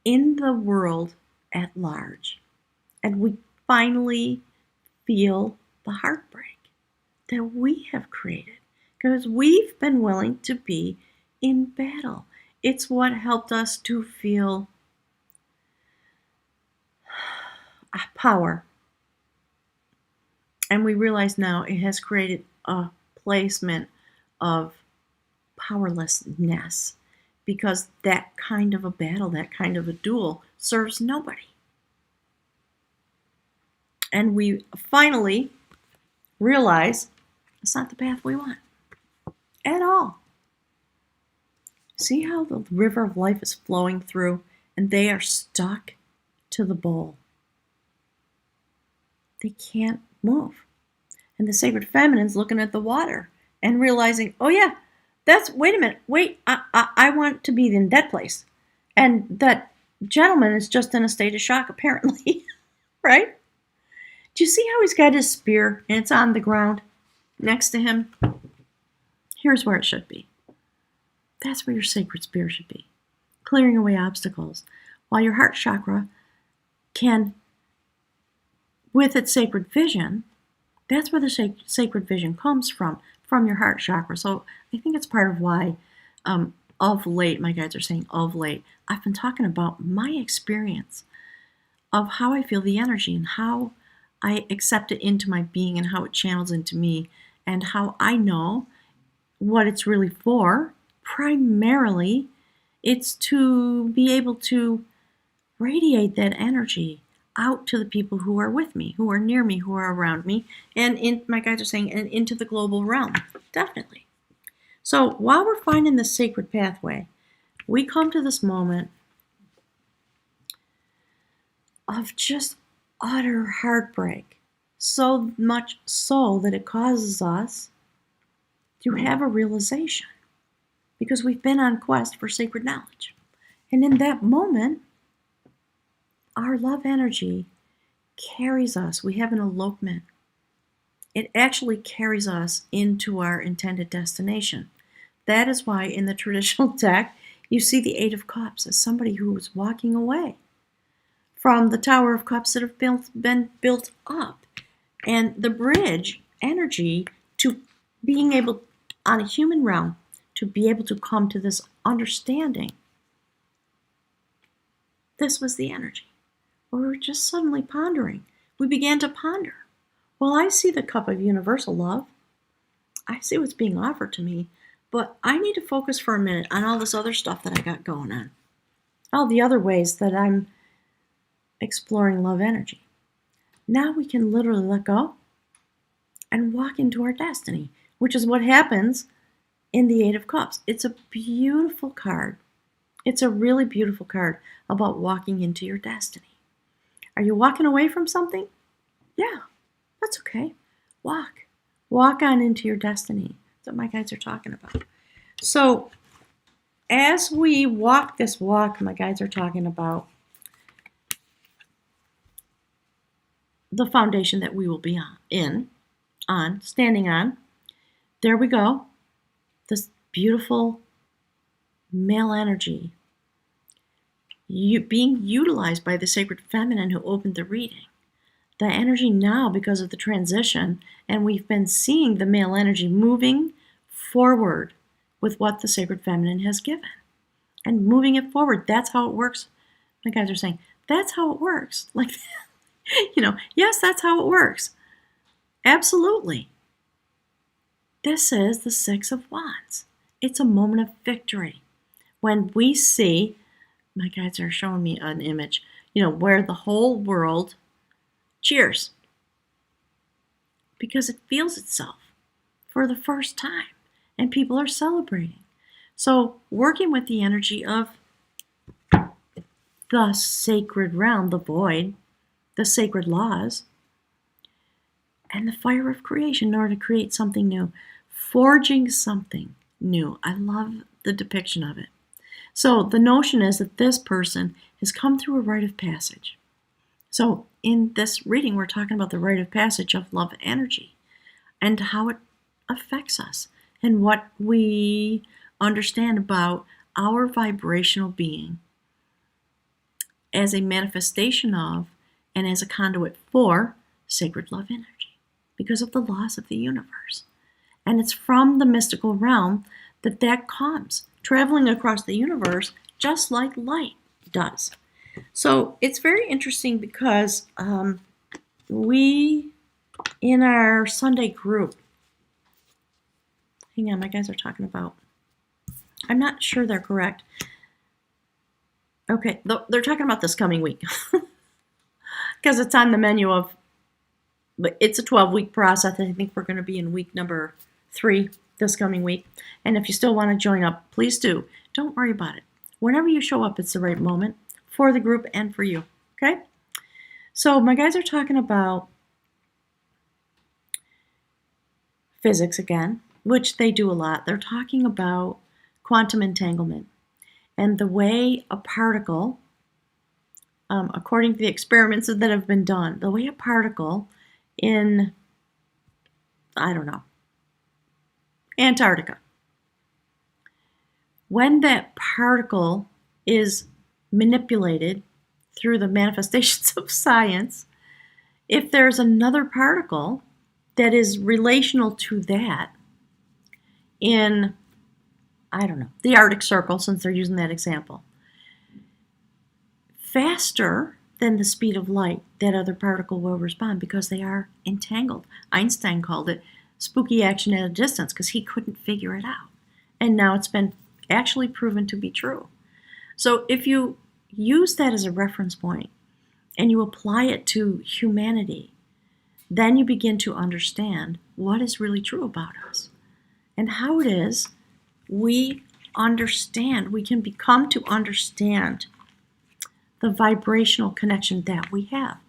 In the world at large. And we finally feel the heartbreak that we have created because we've been willing to be in battle. It's what helped us to feel power. And we realize now it has created a placement of powerlessness because that kind of a battle, that kind of a duel serves nobody. And we finally realize it's not the path we want at all. See how the river of life is flowing through and they are stuck to the bowl. They can't move. And the sacred feminine's looking at the water and realizing, oh yeah, wait a minute, I want to be in that place. And that gentleman is just in a state of shock, apparently, right? Do you see how he's got his spear and it's on the ground next to him? Here's where it should be. That's where your sacred spirit should be, clearing away obstacles. While your heart chakra can, with its sacred vision, that's where the sacred vision comes from your heart chakra. So I think it's part of why, of late, my guides are saying of late, I've been talking about my experience of how I feel the energy and how I accept it into my being and how it channels into me and how I know what it's really for. Primarily, it's to be able to radiate that energy out to the people who are with me, who are near me, who are around me, and my guides are saying, and into the global realm, definitely. So while we're finding the sacred pathway, we come to this moment of just utter heartbreak, so much so that it causes us to have a realization, because we've been on quest for sacred knowledge. And in that moment, our love energy carries us. We have an elopement. It actually carries us into our intended destination. That is why in the traditional deck, you see the Eight of Cups as somebody who is walking away from the Tower of Cups that have been built up. And the bridge energy to being able, on a human realm, to be able to come to this understanding. This was the energy. We were just suddenly pondering. We began to ponder. Well, I see the cup of universal love. I see what's being offered to me, but I need to focus for a minute on all this other stuff that I got going on. All the other ways that I'm exploring love energy. Now we can literally let go and walk into our destiny, which is what happens in the Eight of Cups. It's a beautiful card. It's a really beautiful card about walking into your destiny. Are you walking away from something? Yeah, that's okay. Walk. Walk on into your destiny. That's what my guides are talking about. So as we walk this walk, my guides are talking about the foundation that we will be standing on. There we go. This beautiful male energy being utilized by the sacred feminine who opened the reading. The energy now, because of the transition, and we've been seeing the male energy moving forward with what the sacred feminine has given and moving it forward. That's how it works. My guys are saying, that's how it works. Like, yes, that's how it works. Absolutely. This is the Six of Wands. It's a moment of victory. When we see, my guides are showing me an image, where the whole world cheers because it feels itself for the first time and people are celebrating. So working with the energy of the sacred realm, the void, the sacred laws, and the fire of creation in order to create something new, forging something new. I love the depiction of it. So the notion is that this person has come through a rite of passage. So in this reading, we're talking about the rite of passage of love energy and how it affects us and what we understand about our vibrational being as a manifestation of and as a conduit for sacred love energy because of the laws of the universe. And it's from the mystical realm that comes, traveling across the universe just like light does. So it's very interesting because we, in our Sunday group, hang on, my guys are talking about, I'm not sure they're correct. Okay, they're talking about this coming week because it's on the menu of, but it's a 12-week process. I think we're going to be in week number 3 this coming week. And if you still want to join up, please do. Don't worry about it. Whenever you show up, it's the right moment for the group and for you, okay? So my guys are talking about physics again, which they do a lot. They're talking about quantum entanglement and the way a particle, according to the experiments that have been done, the way a particle in, Antarctica when that particle is manipulated through the manifestations of science, if there's another particle that is relational to that in, I don't know, the Arctic Circle, since they're using that example, faster than the speed of light, that other particle will respond because they are entangled. Einstein called it spooky action at a distance because he couldn't figure it out. And now it's been actually proven to be true. So if you use that as a reference point and you apply it to humanity, then you begin to understand what is really true about us and how it is we understand, we can become to understand the vibrational connection that we have.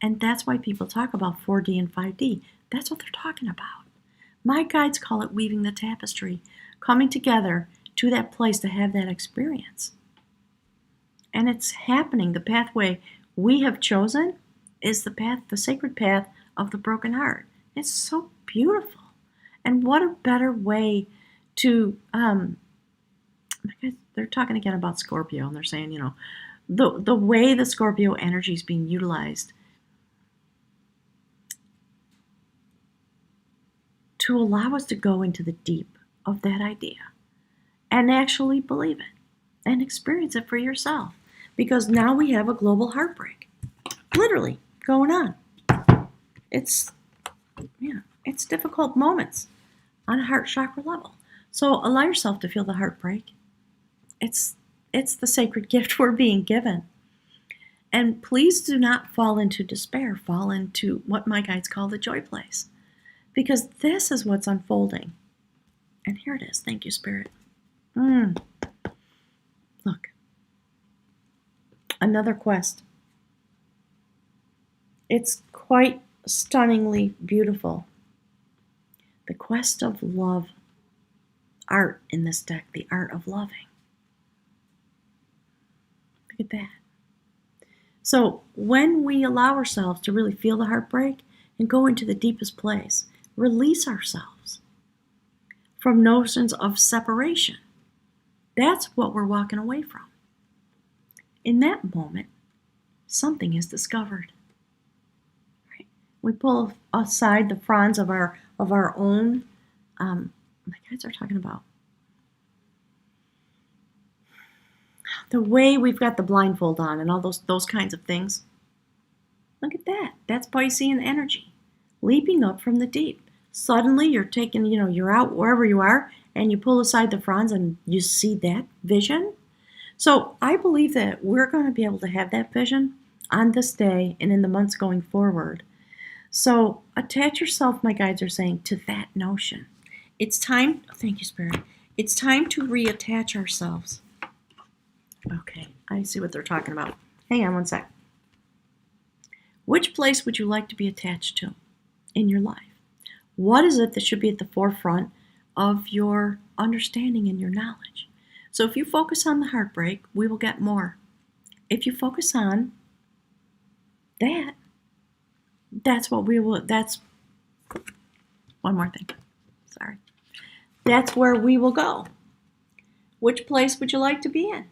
And that's why people talk about 4D and 5D. That's what they're talking about. My guides call it weaving the tapestry, coming together to that place to have that experience. And it's happening. The pathway we have chosen is the path, the sacred path of the broken heart. It's so beautiful. And what a better way to, they're talking again about Scorpio, and they're saying, the way the Scorpio energy is being utilized to allow us to go into the deep of that idea and actually believe it and experience it for yourself. Because now we have a global heartbreak, literally going on. It's difficult moments on a heart chakra level. So allow yourself to feel the heartbreak. It's the sacred gift we're being given. And please do not fall into despair. Fall into what my guides call the joy place. Because this is what's unfolding. And here it is. Thank you, Spirit. Look. Another quest. It's quite stunningly beautiful. The quest of love. Art in this deck. The art of loving. Look at that. So when we allow ourselves to really feel the heartbreak and go into the deepest place, release ourselves from notions of separation. That's what we're walking away from. In that moment, something is discovered. Right? We pull aside the fronds of our own. My guys are talking about the way we've got the blindfold on and all those kinds of things. Look at that. That's Piscean energy, leaping up from the deep. Suddenly you're taking, you're out wherever you are and you pull aside the fronds and you see that vision. So I believe that we're going to be able to have that vision on this day and in the months going forward. So attach yourself, my guides are saying, to that notion. It's time, thank you, Spirit. It's time to reattach ourselves. Okay, I see what they're talking about. Hang on one sec. Which place would you like to be attached to in your life? What is it that should be at the forefront of your understanding and your knowledge? So if you focus on the heartbreak, we will get more. If you focus on that's what we will, that's, one more thing, sorry. That's where we will go. Which place would you like to be in?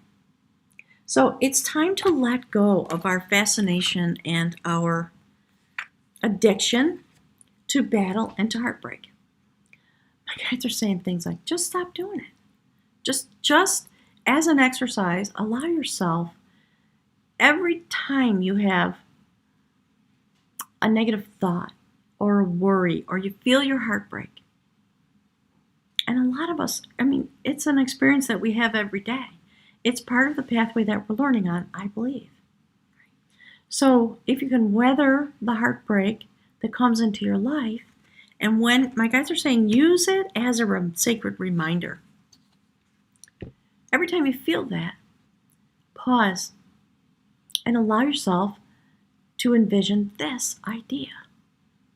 So it's time to let go of our fascination and our addiction to battle and to heartbreak. My guides are saying things like, just stop doing it. Just as an exercise, allow yourself, every time you have a negative thought or a worry or you feel your heart break, and a lot of us, it's an experience that we have every day. It's part of the pathway that we're learning on, I believe. So if you can weather the heartbreak that comes into your life, and when, my guides are saying, use it as a sacred reminder. Every time you feel that, pause and allow yourself to envision this idea.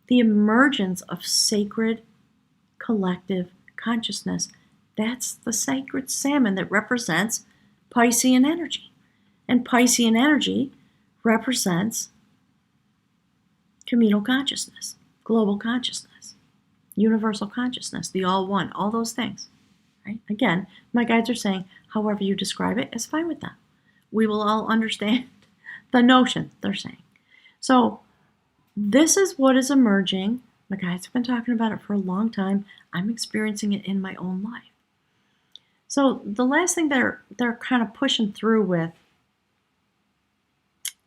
The emergence of sacred collective consciousness. That's the sacred salmon that represents Piscean energy. And Piscean energy represents communal consciousness, global consciousness, universal consciousness, the all one, all those things. Right? Again, my guides are saying, however you describe it is fine with them. We will all understand the notion they're saying. So this is what is emerging. My guides have been talking about it for a long time. I'm experiencing it in my own life. So the last thing they're kind of pushing through with,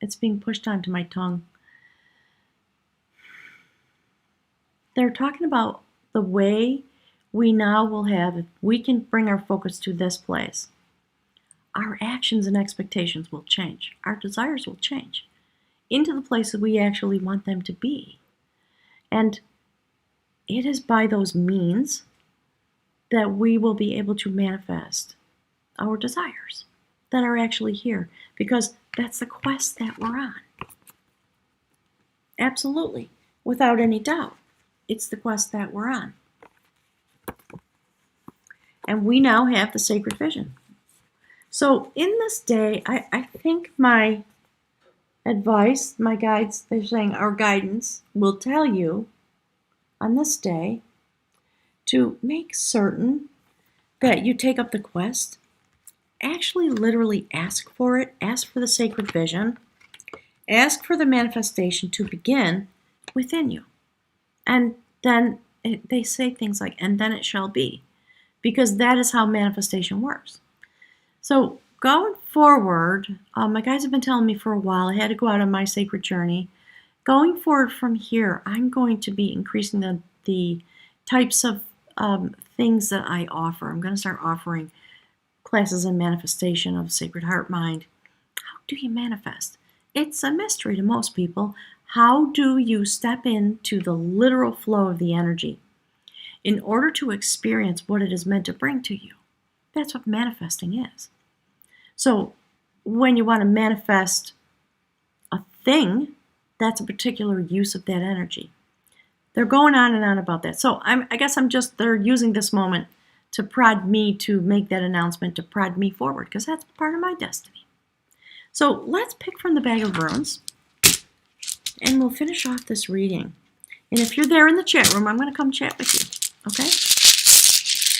it's being pushed onto my tongue. They're talking about the way we now will have, if we can bring our focus to this place, our actions and expectations will change. Our desires will change into the place that we actually want them to be. And it is by those means that we will be able to manifest our desires that are actually here, because that's the quest that we're on. Absolutely, without any doubt, it's the quest that we're on. And we now have the sacred vision. So in this day, I think my advice, my guides, they're saying our guidance will tell you on this day to make certain that you take up the quest, actually literally ask for it, ask for the sacred vision, ask for the manifestation to begin within you. And then they say things like, and then it shall be, because that is how manifestation works. So going forward, my guides have been telling me for a while, I had to go out on my sacred journey. Going forward from here, I'm going to be increasing the types of things that I offer. I'm going to start offering classes in manifestation of Sacred Heart Mind. How do you manifest? It's a mystery to most people. How do you step into the literal flow of the energy in order to experience what it is meant to bring to you? That's what manifesting is. So when you want to manifest a thing, that's a particular use of that energy. They're going on and on about that. So I guess they're using this moment to prod me to make that announcement, to prod me forward, because that's part of my destiny. So let's pick from the bag of runes, and we'll finish off this reading. And if you're there in the chat room, I'm going to come chat with you, okay?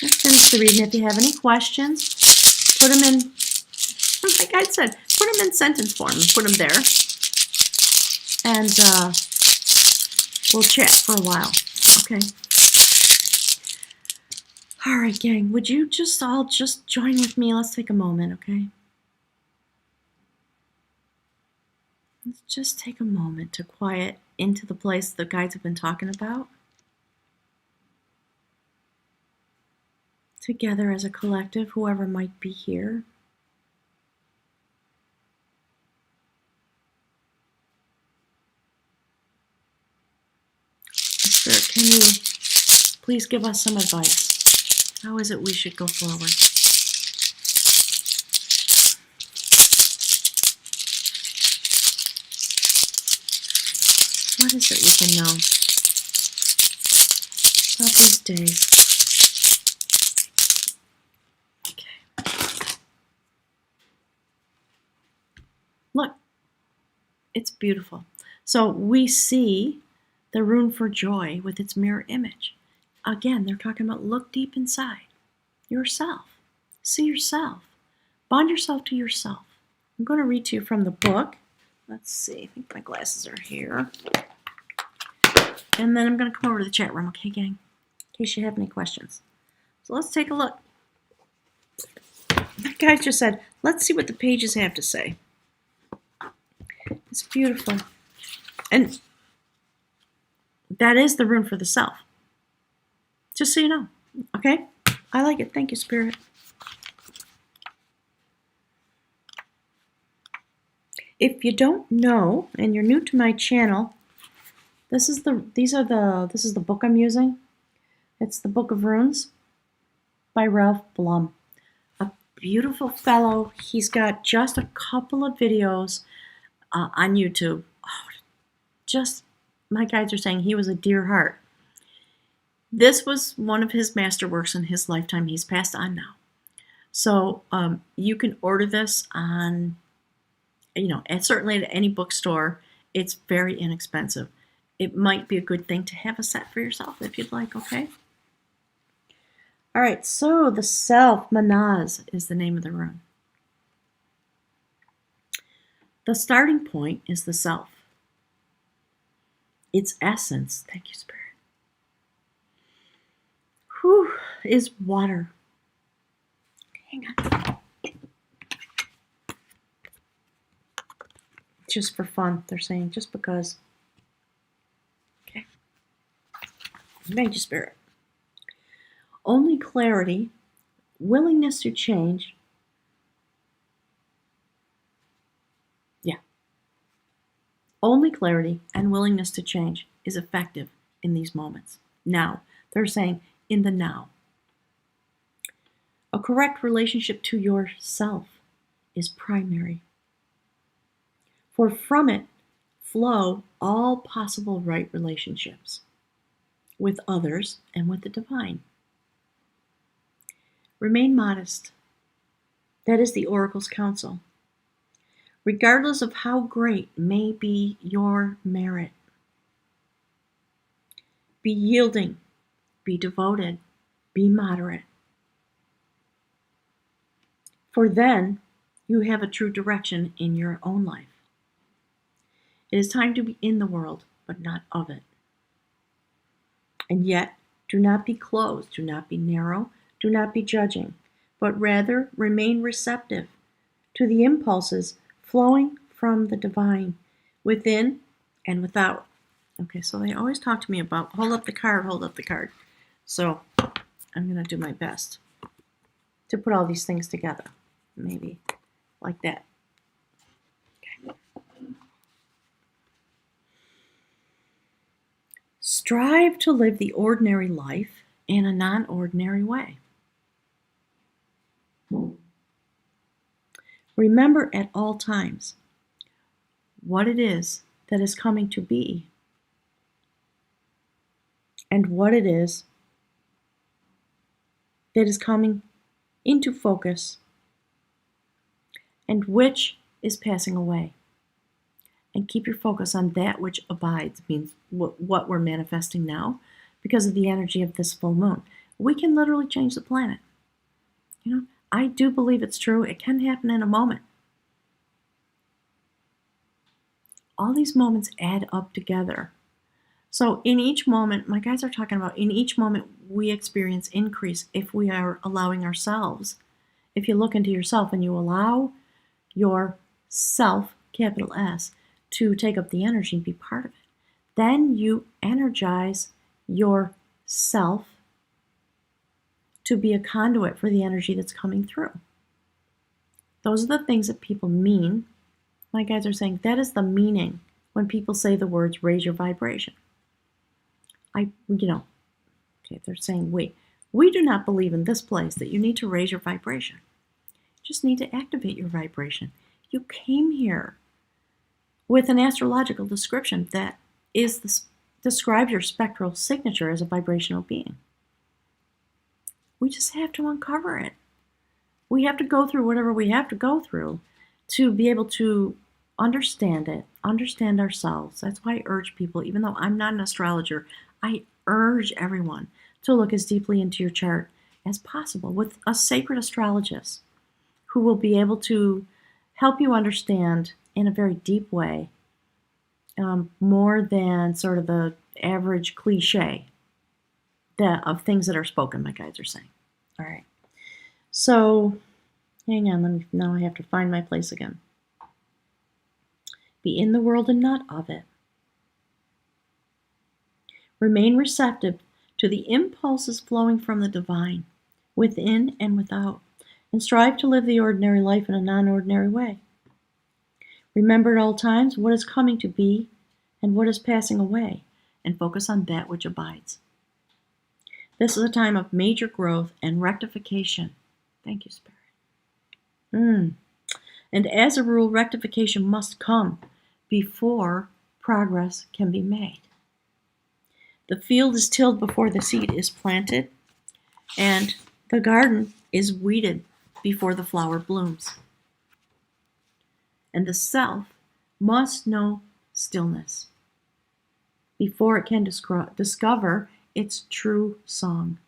Let's finish the reading. If you have any questions, put them in, like I said, put them in sentence form and put them there. And we'll chat for a while, okay? All right, gang, would you all just join with me? Let's take a moment, okay? Let's just take a moment to quiet into the place the guides have been talking about. Together as a collective, whoever might be here. Spirit, can you please give us some advice? How is it we should go forward? What is it we can know about these days? Okay. Look, it's beautiful. So we see the rune for joy with its mirror image. Again, they're talking about look deep inside yourself. See yourself. Bond yourself to yourself. I'm going to read to you from the book. Let's see. I think my glasses are here. And then I'm going to come over to the chat room, okay, gang? In case you have any questions. So let's take a look. That guy just said, let's see what the pages have to say. It's beautiful. And that is the rune for the self. Just so you know, okay? I like it. Thank you, Spirit. If you don't know and you're new to my channel, this is the book I'm using. It's the Book of Runes by Ralph Blum. A beautiful fellow. He's got just a couple of videos on YouTube. My guides are saying he was a dear heart. This was one of his masterworks in his lifetime. He's passed on now. So you can order this on, certainly at any bookstore. It's very inexpensive. It might be a good thing to have a set for yourself if you'd like, okay? All right, so the self, Manaz, is the name of the rune. The starting point is the self. Its essence, thank you, Spirit, is water. Hang on. Just for fun, they're saying, just because. Okay. Thank you, Spirit. Only clarity, willingness to change. Yeah. Only clarity and willingness to change is effective in these moments. Now, they're saying in the now. A correct relationship to yourself is primary. For from it flow all possible right relationships with others and with the divine. Remain modest. That is the oracle's counsel. Regardless of how great may be your merit. Be yielding, be devoted, be moderate. For then you have a true direction in your own life. It is time to be in the world, but not of it. And yet, do not be closed, do not be narrow, do not be judging, but rather remain receptive to the impulses flowing from the divine, within and without. Okay, so they always talk to me about, hold up the card, hold up the card. So I'm going to do my best to put all these things together. Maybe like that. Okay. Strive to live the ordinary life in a non-ordinary way. Remember at all times what it is that is coming to be and what it is that is coming into focus and which is passing away. And keep your focus on that which abides, means what we're manifesting now because of the energy of this full moon. We can literally change the planet. You know, I do believe it's true. It can happen in a moment. All these moments add up together. So in each moment, my guys are talking about, in each moment we experience increase if we are allowing ourselves. If you look into yourself and you allow yourself, capital S, to take up the energy and be part of it, then you energize yourself to be a conduit for the energy that's coming through. Those are the things that people mean. My guys are saying that is the meaning when people say the words raise your vibration. Okay, they're saying we do not believe in this place that you need to raise your vibration. You just need to activate your vibration. You came here with an astrological description that describes your spectral signature as a vibrational being. We just have to uncover it. We have to go through whatever we have to go through to be able to understand it, understand ourselves. That's why I urge people, even though I'm not an astrologer, I urge everyone to look as deeply into your chart as possible with a sacred astrologist who will be able to help you understand in a very deep way, more than sort of the average cliche of things that are spoken, my guides are saying. All right. So, hang on, now I have to find my place again. Be in the world and not of it. Remain receptive to the impulses flowing from the divine, within and without, and strive to live the ordinary life in a non-ordinary way. Remember at all times what is coming to be and what is passing away, and focus on that which abides. This is a time of major growth and rectification. Thank you, Spirit. And as a rule, rectification must come before progress can be made. The field is tilled before the seed is planted, and the garden is weeded before the flower blooms. And the self must know stillness before it can discover its true song.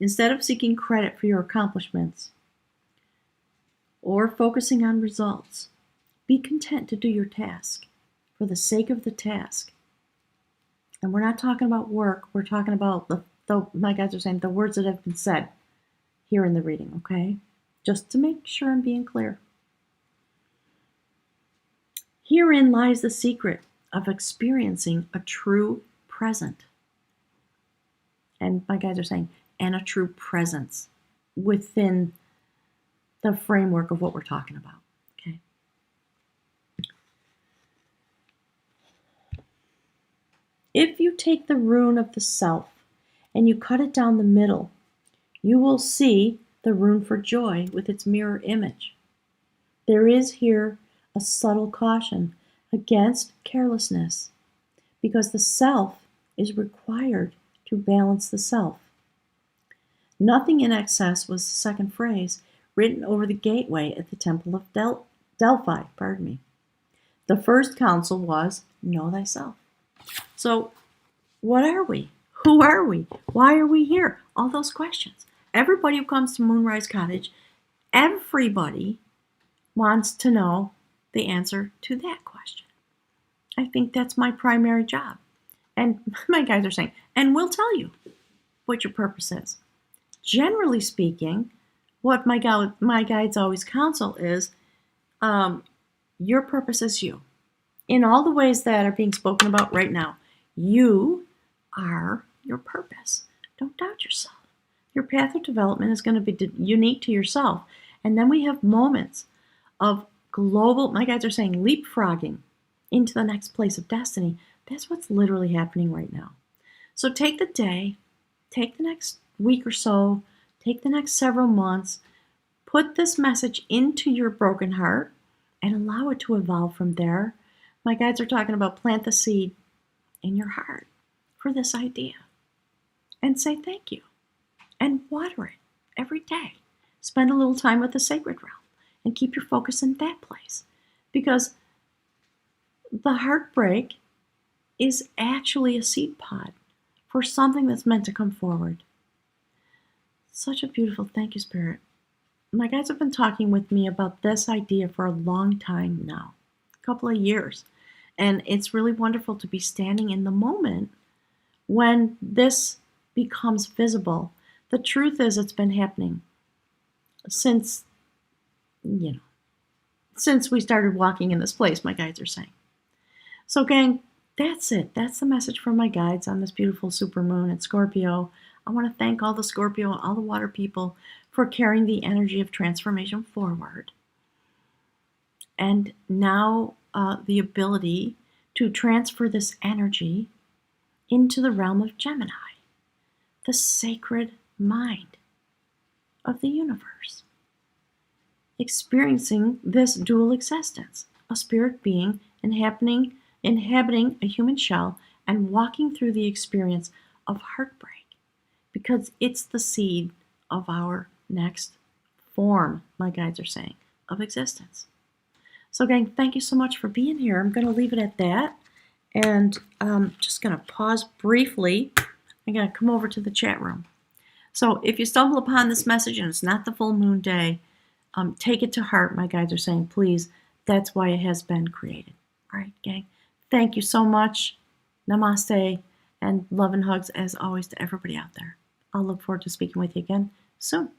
Instead of seeking credit for your accomplishments or focusing on results, be content to do your task for the sake of the task. And we're not talking about work, we're talking about my guides are saying the words that have been said here in the reading, okay? Just to make sure I'm being clear. Herein lies the secret of experiencing a true present. And my guides are saying, and a true presence within the framework of what we're talking about, okay? If you take the rune of the self and you cut it down the middle, you will see the rune for joy with its mirror image. There is here a subtle caution against carelessness, because the self is required to balance the self. Nothing in excess was the second phrase written over the gateway at the Temple of Delphi. The first counsel was, know thyself. So, what are we? Who are we? Why are we here? All those questions. Everybody who comes to Moonrise Cottage, everybody wants to know the answer to that question. I think that's my primary job. And my guides are saying, and we'll tell you what your purpose is. Generally speaking, what my guides always counsel is, your purpose is you. In all the ways that are being spoken about right now, you are your purpose. Don't doubt yourself. Your path of development is going to be unique to yourself. And then we have moments of global, my guides are saying, leapfrogging into the next place of destiny. That's what's literally happening right now. So take the day, take the next week or so, take the next several months, put this message into your broken heart and allow it to evolve from there. My guides are talking about plant the seed in your heart for this idea and say thank you and water it every day. Spend a little time with the sacred realm and keep your focus in that place, because the heartbreak is actually a seed pod for something that's meant to come forward. Such a beautiful thank you, Spirit. My guides have been talking with me about this idea for a long time now, a couple of years. And it's really wonderful to be standing in the moment when this becomes visible. The truth is, it's been happening since we started walking in this place, my guides are saying. So gang, that's it. That's the message from my guides on this beautiful supermoon at Scorpio. I want to thank all the Scorpio and all the water people for carrying the energy of transformation forward. And now the ability to transfer this energy into the realm of Gemini, the sacred mind of the universe. Experiencing this dual existence, a spirit being inhabiting a human shell and walking through the experience of heartbreak, because it's the seed of our next form, my guides are saying, of existence. So gang, thank you so much for being here. I'm going to leave it at that, and I'm just going to pause briefly. I'm going to come over to the chat room. So if you stumble upon this message and it's not the full moon day, take it to heart, my guides are saying, please. That's why it has been created. All right, gang. Thank you so much. Namaste, and love and hugs as always to everybody out there. I'll look forward to speaking with you again soon.